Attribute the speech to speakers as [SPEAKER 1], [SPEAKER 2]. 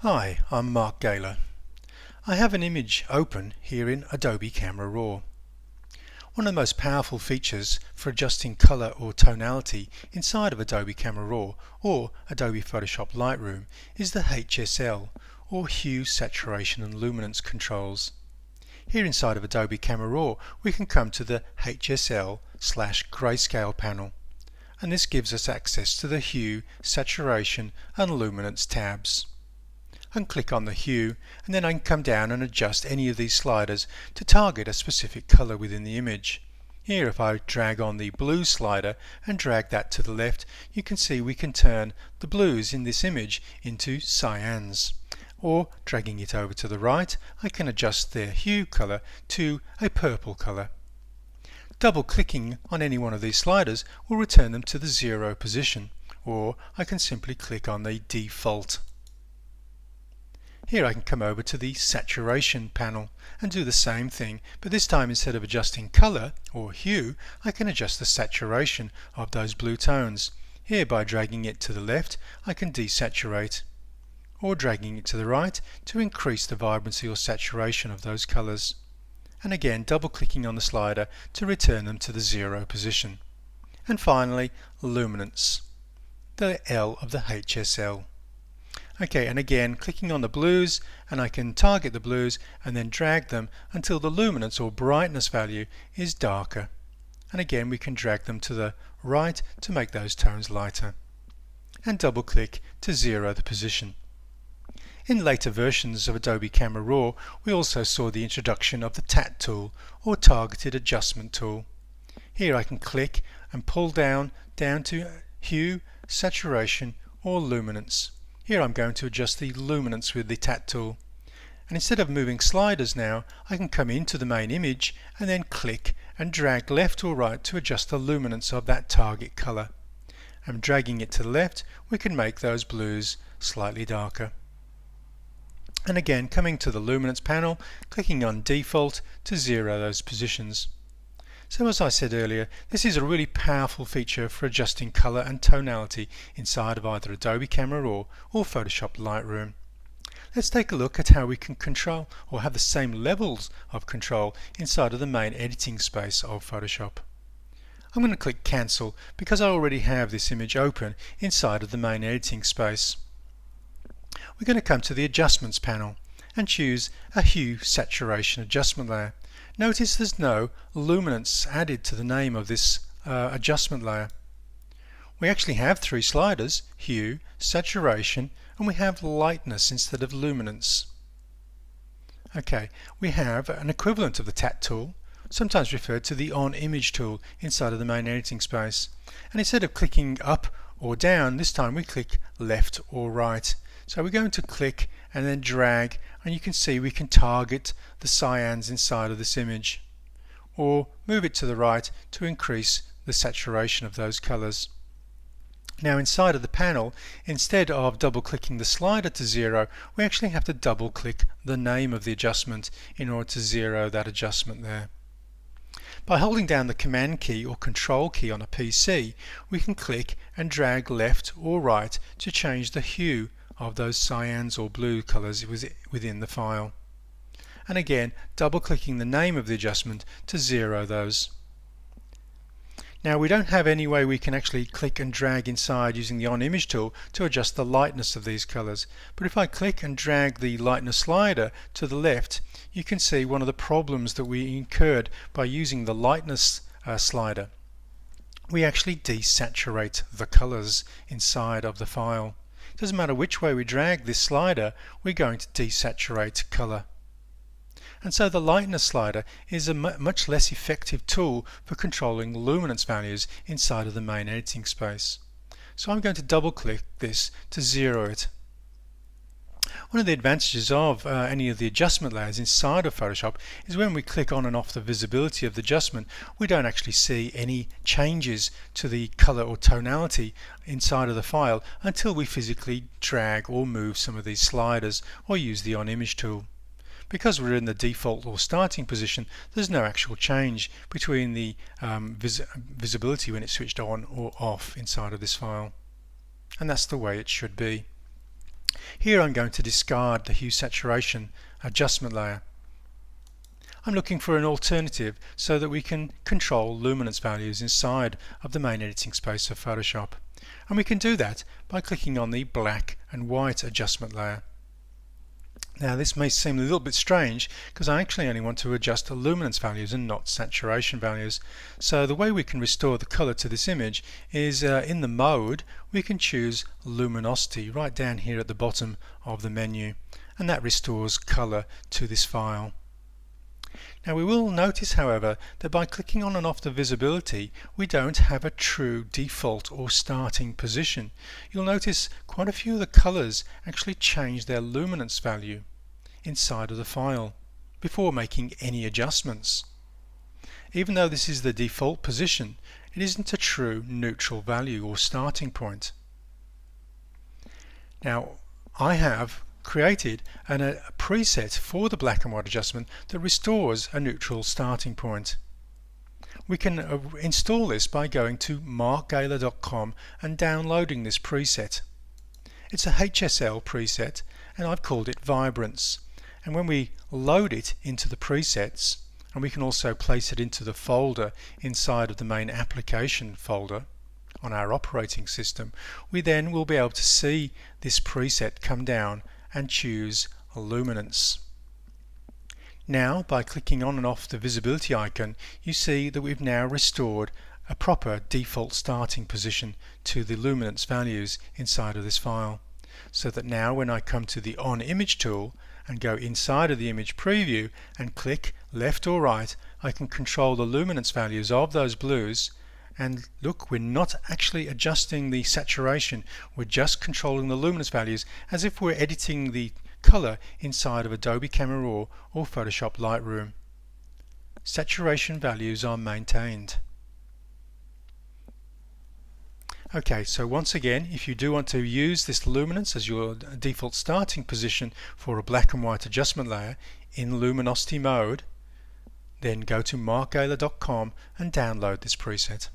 [SPEAKER 1] Hi, I'm Mark Gaylor. I have an image open here in Adobe Camera Raw. One of the most powerful features for adjusting color or tonality inside of Adobe Camera Raw or Adobe Photoshop Lightroom is the HSL or Hue, Saturation and Luminance controls. Here inside of Adobe Camera Raw we can come to the HSL/Grayscale panel, and this gives us access to the Hue, Saturation and Luminance tabs. I can click on the hue, and then I can come down and adjust any of these sliders to target a specific color within the image. Here, if I drag on the blue slider and drag that to the left, you can see we can turn the blues in this image into cyans. Or dragging it over to the right, I can adjust their hue color to a purple color. Double clicking on any one of these sliders will return them to the 0 position, or I can simply click on the default. Here I can come over to the saturation panel and do the same thing, but this time instead of adjusting color or hue, I can adjust the saturation of those blue tones. Here, by dragging it to the left, I can desaturate, or dragging it to the right to increase the vibrancy or saturation of those colors. And again, double clicking on the slider to return them to the 0 position. And finally, luminance, the L of the HSL. Okay, and again clicking on the blues, and I can target the blues and then drag them until the luminance or brightness value is darker. And again we can drag them to the right to make those tones lighter. And double click to 0 the position. In later versions of Adobe Camera Raw, we also saw the introduction of the TAT tool or Targeted Adjustment tool. Here I can click and pull down to hue, saturation or luminance. Here I'm going to adjust the luminance with the TAT tool. And instead of moving sliders now, I can come into the main image and then click and drag left or right to adjust the luminance of that target color. And dragging it to the left, we can make those blues slightly darker. And again, coming to the luminance panel, clicking on default to 0 those positions. So as I said earlier, this is a really powerful feature for adjusting color and tonality inside of either Adobe Camera Raw or Photoshop Lightroom. Let's take a look at how we can control or have the same levels of control inside of the main editing space of Photoshop. I'm going to click Cancel because I already have this image open inside of the main editing space. We're going to come to the Adjustments panel and choose a Hue Saturation Adjustment layer. Notice there's no luminance added to the name of this adjustment layer. We actually have 3 sliders: hue, saturation, and we have lightness instead of luminance. Okay, we have an equivalent of the TAT tool, sometimes referred to the On Image tool inside of the main editing space. And instead of clicking up or down, this time we click left or right. So we're going to click and then drag, and you can see we can target the cyans inside of this image, or move it to the right to increase the saturation of those colors. Now inside of the panel, instead of double clicking the slider to 0, we actually have to double click the name of the adjustment in order to 0 that adjustment there. By holding down the Command key or Control key on a PC, we can click and drag left or right to change the hue of those cyans or blue colors within the file. And again, double clicking the name of the adjustment to 0 those. Now we don't have any way we can actually click and drag inside using the On Image tool to adjust the lightness of these colors, but if I click and drag the Lightness Slider to the left, you can see one of the problems that we incurred by using the Lightness Slider. We actually desaturate the colors inside of the file. It doesn't matter which way we drag this slider, we're going to desaturate color. And so the Lightness Slider is a much less effective tool for controlling luminance values inside of the main editing space. So I'm going to double click this to 0 it. One of the advantages of any of the adjustment layers inside of Photoshop is when we click on and off the visibility of the adjustment, we don't actually see any changes to the color or tonality inside of the file until we physically drag or move some of these sliders or use the On Image tool. Because we're in the default or starting position, there's no actual change between the visibility when it's switched on or off inside of this file. And that's the way it should be. Here I'm going to discard the hue saturation adjustment layer. I'm looking for an alternative so that we can control luminance values inside of the main editing space of Photoshop. And we can do that by clicking on the black and white adjustment layer. Now this may seem a little bit strange because I actually only want to adjust the luminance values and not saturation values. So the way we can restore the color to this image is in the mode we can choose luminosity right down here at the bottom of the menu, and that restores color to this file. Now we will notice, however, that by clicking on and off the visibility we don't have a true default or starting position. You'll notice quite a few of the colors actually change their luminance value inside of the file before making any adjustments. Even though this is the default position, it isn't a true neutral value or starting point. Now I have created a preset for the black and white adjustment that restores a neutral starting point. We can install this by going to markgaler.com and downloading this preset. It's a HSL preset and I've called it Vibrance, and when we load it into the presets, and we can also place it into the folder inside of the main application folder on our operating system, we then will be able to see this preset come down and choose Luminance. Now by clicking on and off the visibility icon you see that we've now restored a proper default starting position to the luminance values inside of this file, so that now when I come to the On Image tool and go inside of the image preview and click left or right, I can control the luminance values of those blues. And look, we're not actually adjusting the saturation, we're just controlling the luminance values as if we're editing the color inside of Adobe Camera Raw or Photoshop Lightroom. Saturation values are maintained. Okay, so once again, if you do want to use this luminance as your default starting position for a black and white adjustment layer in luminosity mode, then go to markgaler.com and download this preset.